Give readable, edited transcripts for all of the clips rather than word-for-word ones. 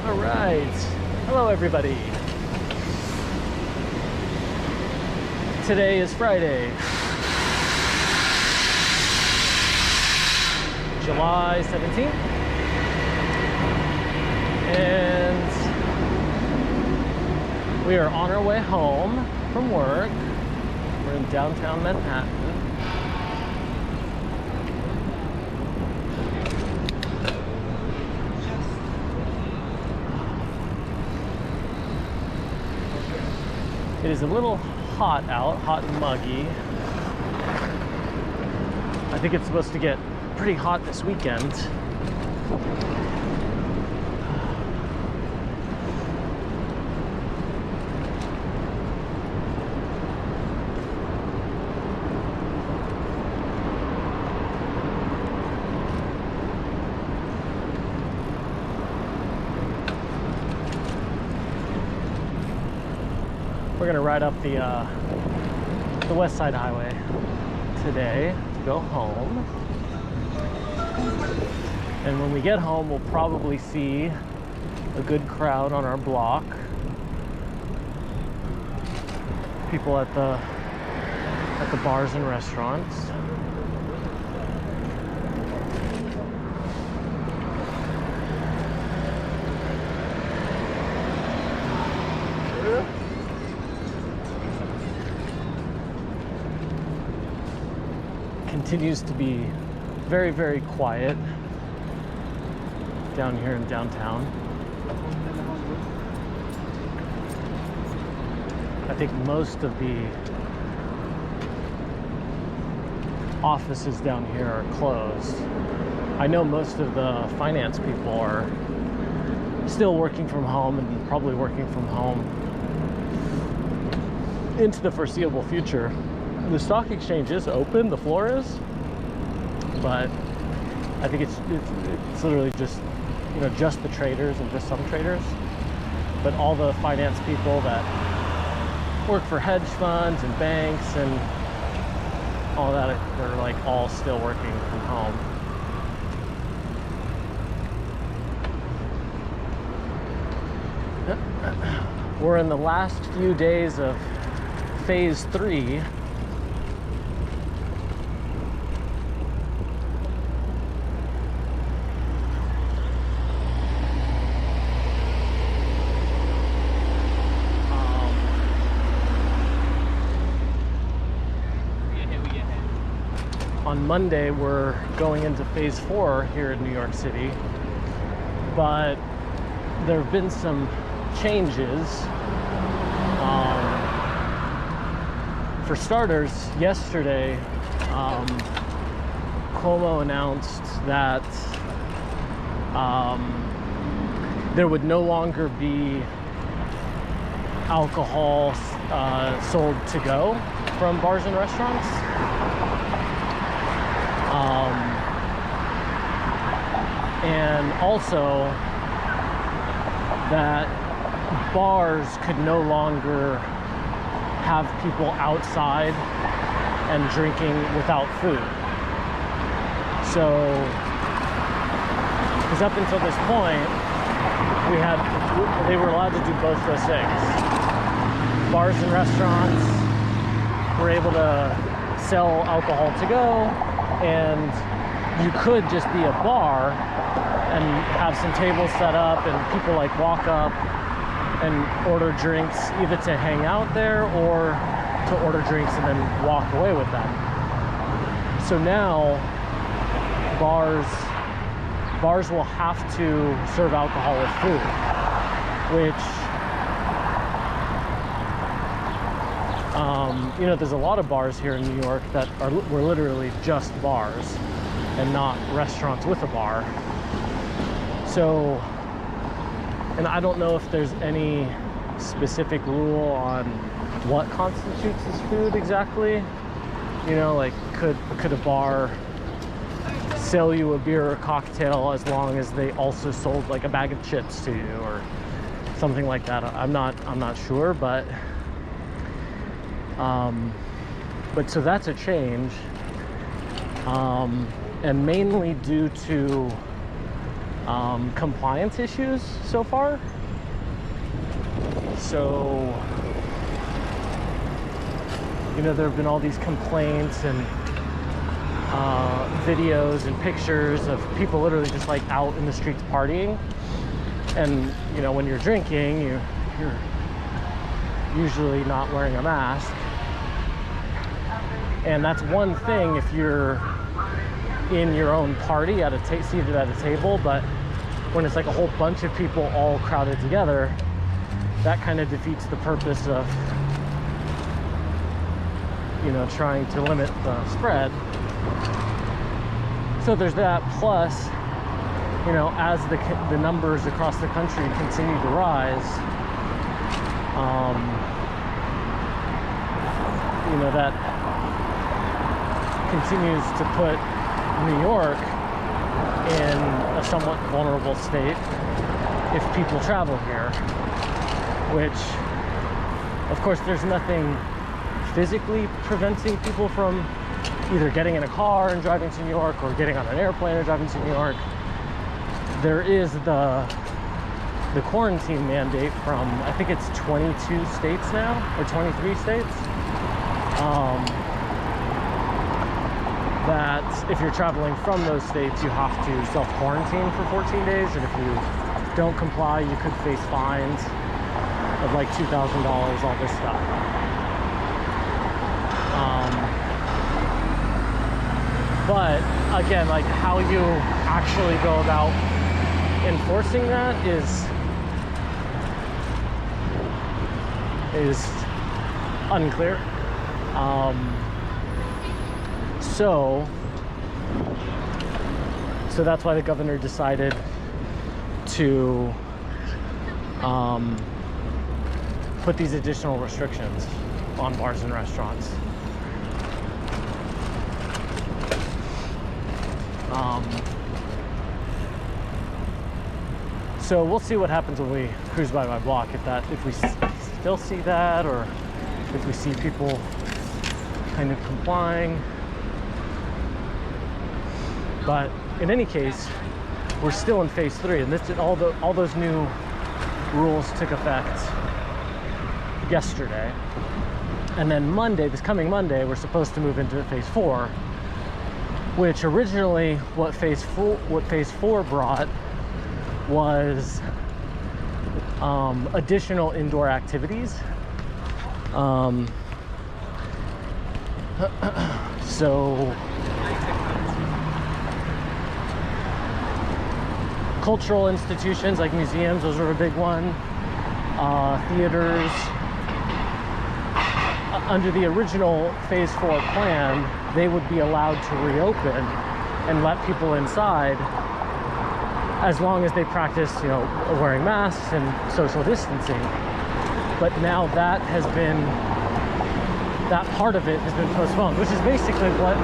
All right. Hello, everybody. Today is Friday, July 17th. And we are on our way home from work. We're in downtown Manhattan. It is a little hot out, hot and muggy. I think it's supposed to get pretty hot this weekend. We're gonna ride up the West Side Highway today to go home. And when we get home, we'll probably see a good crowd on our block. People at the bars and restaurants. Continues to be very, very quiet down here in downtown. I think most of the offices down here are closed. I know most of the finance people are still working from home and probably working from home into the foreseeable future. The stock exchange is open, the floor is, but I think it's literally just, you know, just the traders and just some traders. But all the finance people that work for hedge funds and banks and all that, they're like all still working from home. We're in the last few days of phase 3. On Monday, we're going into phase 4 here in New York City, but there have been some changes. For starters, yesterday, Cuomo announced that there would no longer be alcohol sold to go from bars and restaurants. And also that bars could no longer have people outside and drinking without food. So, because up until this point, they were allowed to do both those things. Bars and restaurants were able to sell alcohol to go, and you could just be a bar and have some tables set up and people like walk up and order drinks, either to hang out there or to order drinks and then walk away with them. So now bars will have to serve alcohol with food, which you know, there's a lot of bars here in New York that were literally just bars and not restaurants with a bar. So, and I don't know if there's any specific rule on what constitutes as food exactly. You know, like could a bar sell you a beer or a cocktail as long as they also sold like a bag of chips to you or something like that? I'm not sure, but so that's a change, and mainly due to compliance issues so far. So, you know, there have been all these complaints and videos and pictures of people literally just like out in the streets partying. And, you know, when you're drinking, you're usually not wearing a mask. And that's one thing if you're in your own party at seated at a table, but when it's like a whole bunch of people all crowded together, that kind of defeats the purpose of, you know, trying to limit the spread. So there's that, plus, you know, as the numbers across the country continue to rise, you know, that continues to put New York in a somewhat vulnerable state if people travel here, which, of course, there's nothing physically preventing people from either getting in a car and driving to New York or getting on an airplane and driving to New York. There is the quarantine mandate from, I think it's 22 states now, or 23 states, that if you're traveling from those states, you have to self-quarantine for 14 days, and if you don't comply, you could face fines of like $2,000, all this stuff. But again, like how you actually go about enforcing that is unclear. So that's why the governor decided to put these additional restrictions on bars and restaurants. So we'll see what happens when we cruise by my block, if we still see that, or if we see people kind of complying. But in any case, we're still in phase 3, and all those new rules took effect yesterday. And then Monday, this coming Monday, we're supposed to move into phase 4, which originally what phase 4 brought was additional indoor activities. So cultural institutions like museums, those are a big one. Theaters. Under the original phase 4 plan, they would be allowed to reopen and let people inside as long as they practice, you know, wearing masks and social distancing. But now that part of it has been postponed, which is basically what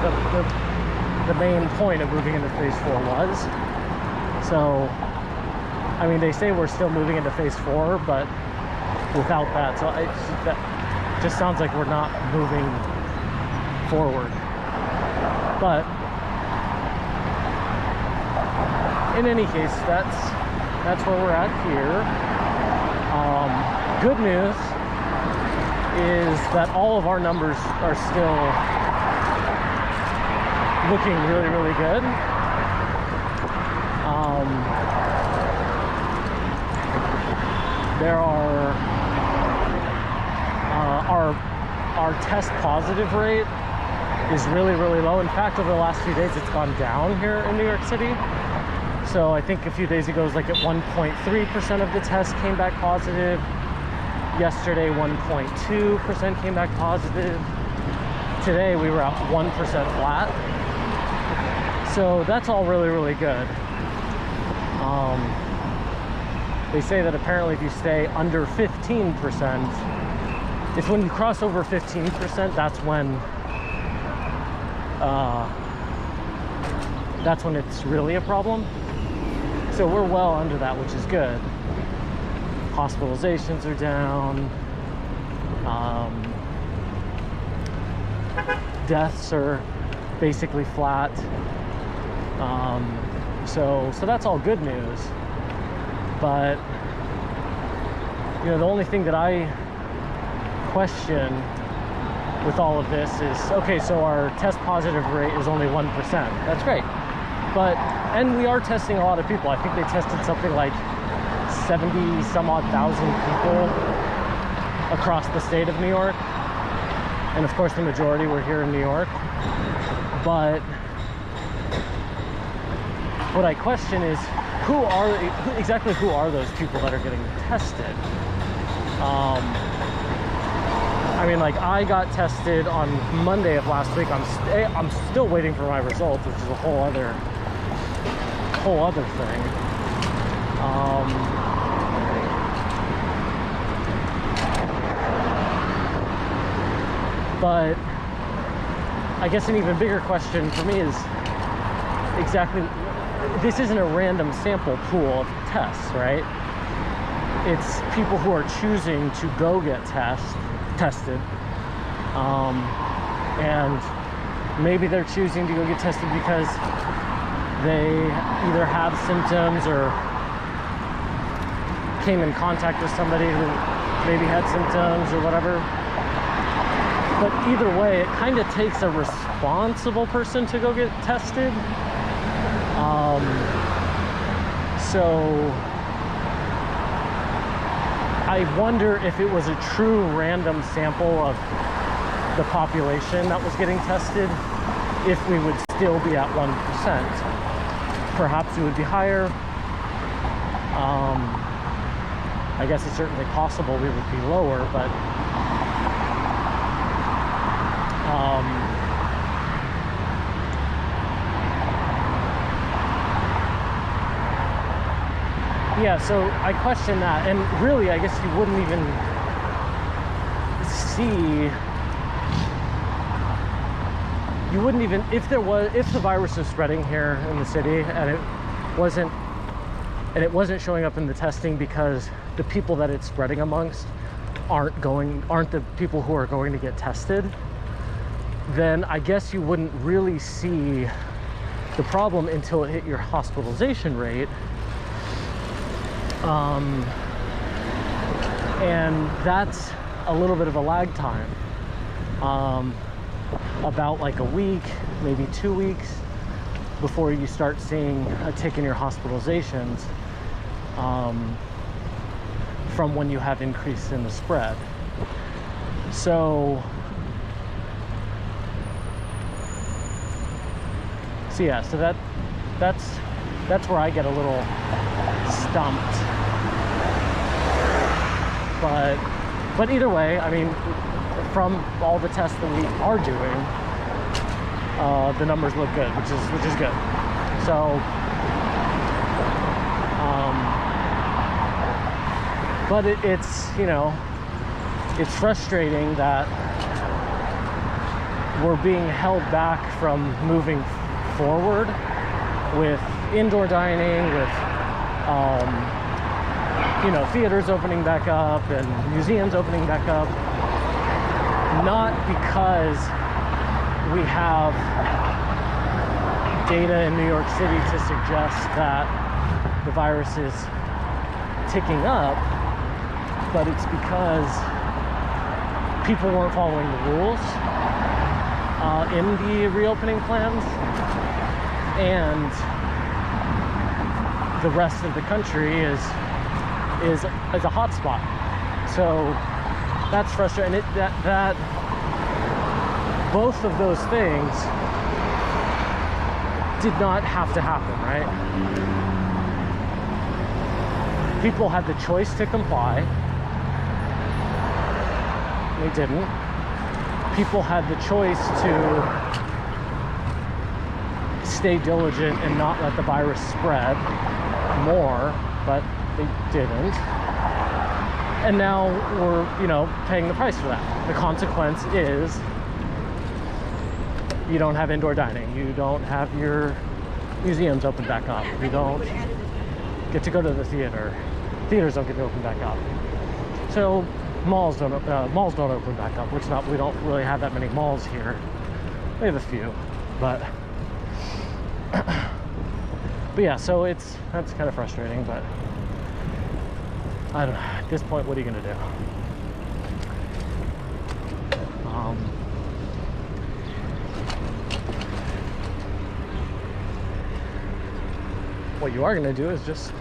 the main point of moving into phase 4 was. So, I mean, they say we're still moving into phase 4, but without that, so that just sounds like we're not moving forward. But in any case, that's where we're at here. Good news is that all of our numbers are still looking really, really good. There are our test positive rate is really, really low. In fact, over the last few days, it's gone down here in New York City. So I think a few days ago it was like at 1.3% of the tests came back positive. Yesterday, 1.2% came back positive. Today, we were at 1% flat. So that's all really, really good. They say that apparently if you stay under 15%, it's when you cross over 15%, that's when it's really a problem. So we're well under that, which is good. Hospitalizations are down. Deaths are basically flat. So that's all good news. But you know, the only thing that I question with all of this is, okay, so our test positive rate is only 1%. That's great. But, and we are testing a lot of people. I think they tested something like 70 some odd thousand people across the state of New York. And of course the majority were here in New York. But what I question is, exactly who are those people that are getting tested? I mean, like, I got tested on Monday of last week. I'm still waiting for my results, which is a whole other thing. But I guess an even bigger question for me is exactly, this isn't a random sample pool of tests, right? It's people who are choosing to go get tested. And maybe they're choosing to go get tested because they either have symptoms or came in contact with somebody who maybe had symptoms or whatever. But either way, it kind of takes a responsible person to go get tested. So I wonder if it was a true random sample of the population that was getting tested, if we would still be at 1%. Perhaps it would be higher. I guess it's certainly possible we would be lower, but yeah, so I question that, and really, I guess you wouldn't even see, if the virus is spreading here in the city and it wasn't showing up in the testing because the people that it's spreading amongst aren't the people who are going to get tested, then I guess you wouldn't really see the problem until it hit your hospitalization rate. And that's a little bit of a lag time, about like a week, maybe 2 weeks before you start seeing a tick in your hospitalizations, from when you have increase in the spread. So yeah, so that's where I get a little stumped. But either way, I mean, from all the tests that we are doing, the numbers look good, which is good. So, but it's, you know, it's frustrating that we're being held back from moving forward with indoor dining, with you know, theaters opening back up and museums opening back up, not because we have data in New York City to suggest that the virus is ticking up, but it's because people weren't following the rules in the reopening plans, and the rest of the country is a hot spot. So that's frustrating. That both of those things did not have to happen, right? People had the choice to comply. They didn't. People had the choice to stay diligent and not let the virus spread more, but they didn't. And now we're, you know, paying the price for that. The consequence is you don't have indoor dining. You don't have your museums open back up. You don't get to go to the theater. Theaters don't get to open back up. So malls don't open back up, which we don't really have that many malls here. We have a few, but But yeah, so that's kind of frustrating, but I don't know. At this point, what are you gonna do? What you are gonna do is just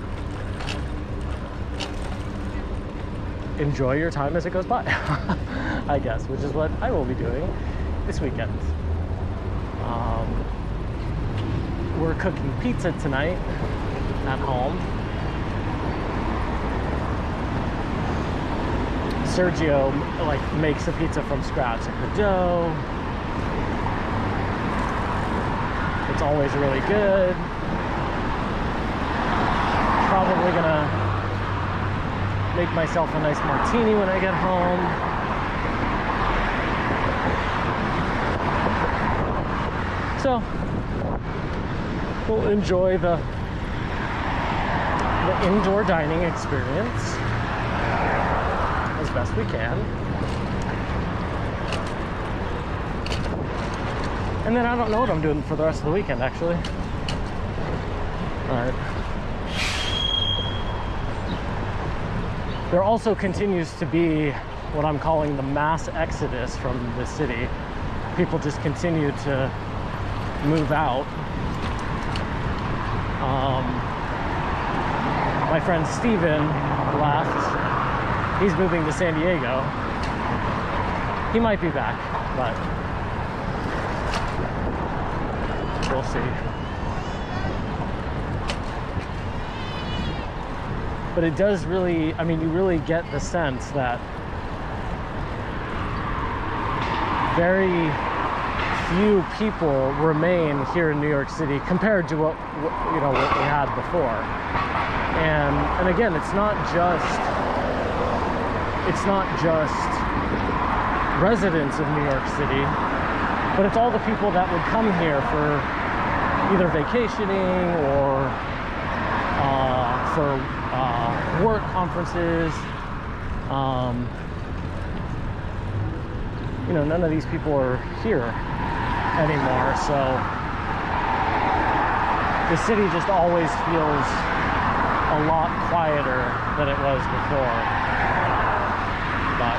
enjoy your time as it goes by, I guess, which is what I will be doing this weekend. We're cooking pizza tonight at home. Sergio like makes the pizza from scratch, like the dough. It's always really good. Probably gonna make myself a nice martini when I get home. So we'll enjoy the indoor dining experience as best we can. And then I don't know what I'm doing for the rest of the weekend, actually. All right. There also continues to be what I'm calling the mass exodus from the city. People just continue to move out. My friend Steven left. He's moving to San Diego. He might be back, but we'll see. But it does really, I mean, you really get the sense that very few people remain here in New York City compared to what we had before. And again, it's not just residents of New York City, but it's all the people that would come here for either vacationing or for work conferences. None of these people are here anymore, so the city just always feels a lot quieter than it was before. But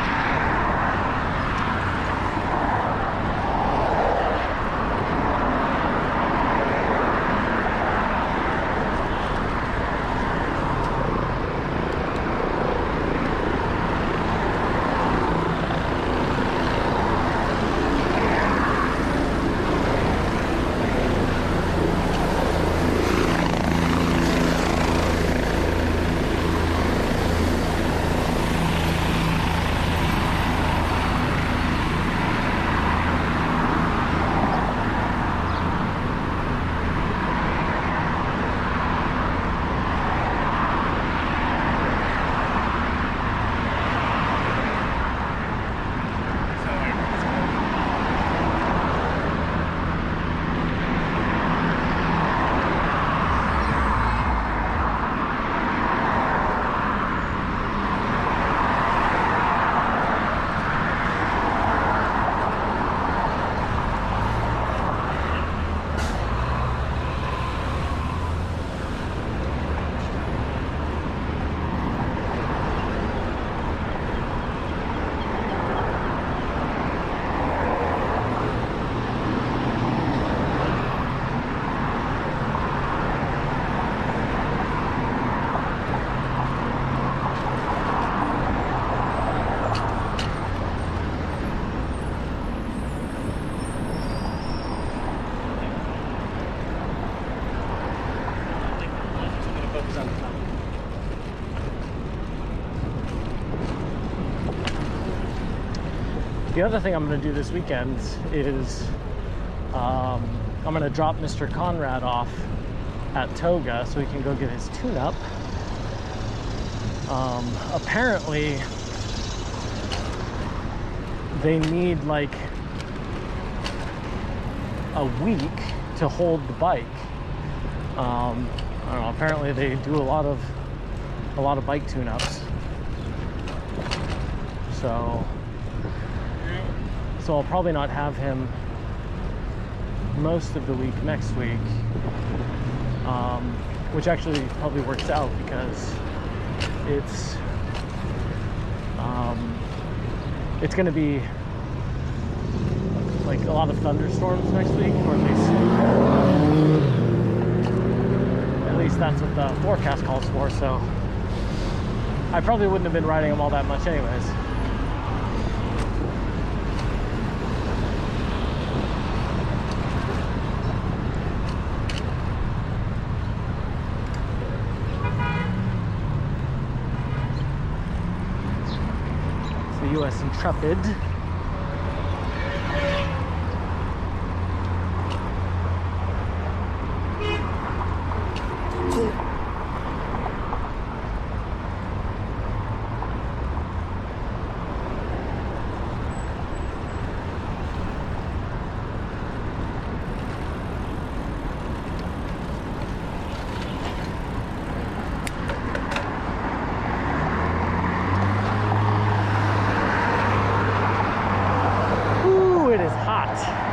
the other thing I'm going to do this weekend is I'm going to drop Mr. Conrad off at Toga so he can go get his tune-up. Apparently, they need like a week to hold the bike. I don't know. Apparently, they do a lot of bike tune-ups. So I'll probably not have him most of the week next week. which actually probably works out because it's going to be like a lot of thunderstorms next week, or at least that's what the forecast calls for. So I probably wouldn't have been riding them all that much anyways. US Intrepid. Hot.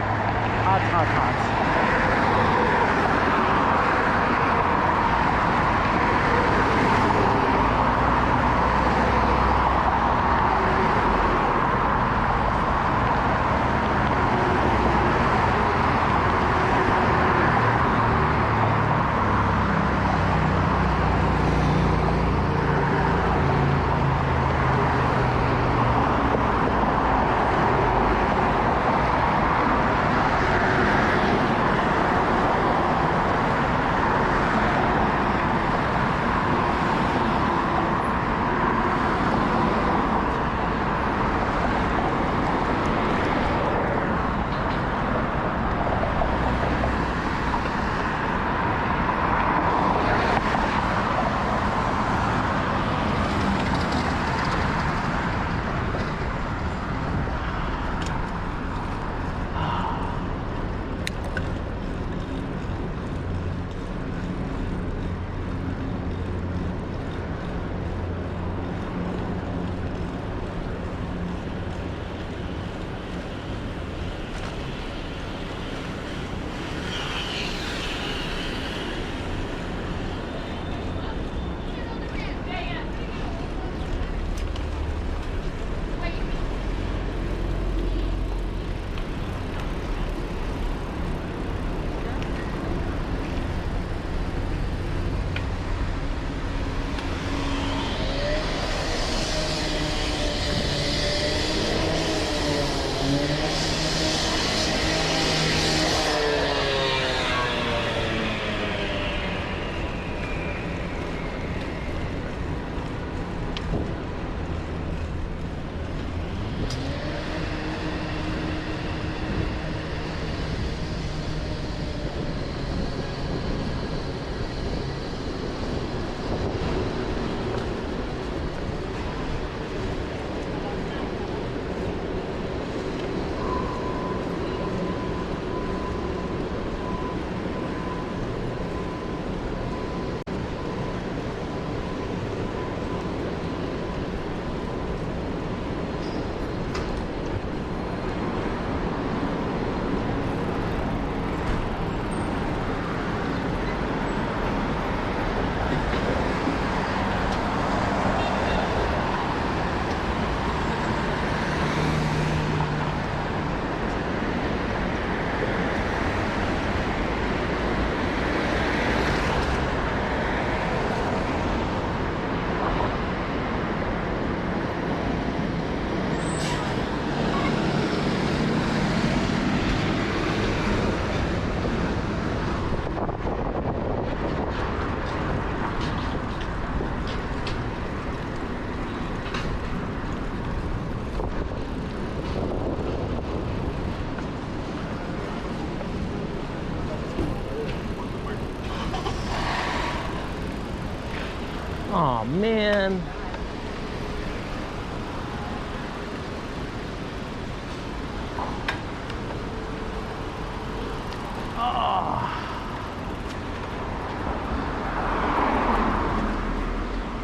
Oh man.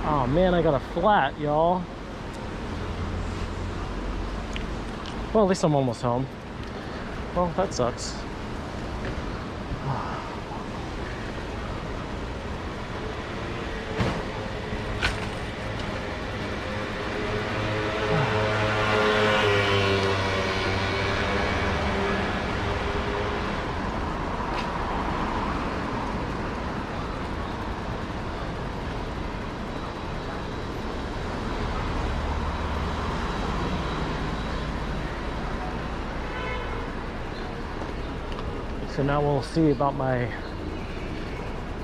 Oh man, I got a flat, y'all. Well, at least I'm almost home. Well, that sucks. So now we'll see about my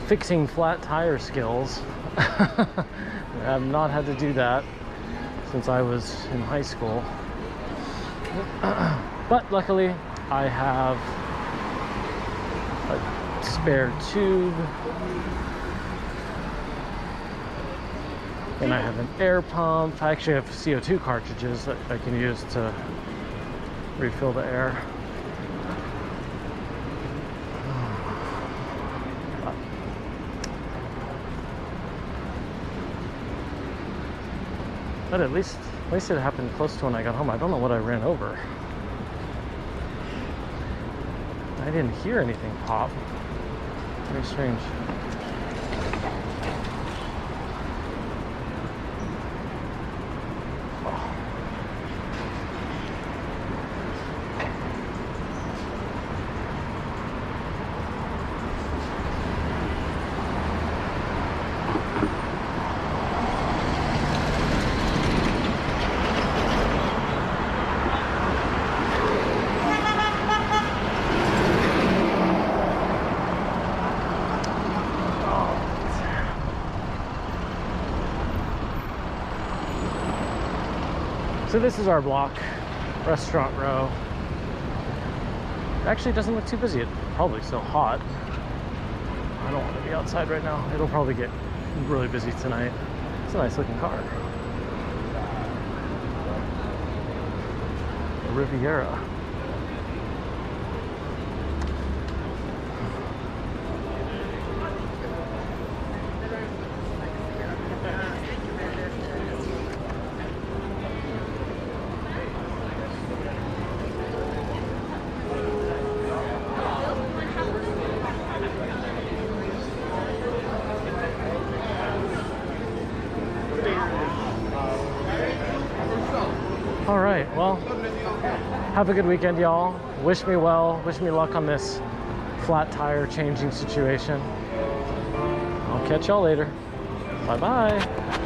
fixing flat tire skills. I have not had to do that since I was in high school. But luckily I have a spare tube and I have an air pump. I actually have CO2 cartridges that I can use to refill the air. But at least it happened close to when I got home. I don't know what I ran over. I didn't hear anything pop. Very strange. So this is our block, Restaurant Row. It actually doesn't look too busy. It's probably so hot. I don't want to be outside right now. It'll probably get really busy tonight. It's a nice looking car. Riviera. All right, well, have a good weekend, y'all. Wish me well, wish me luck on this flat tire changing situation. I'll catch y'all later. Bye-bye.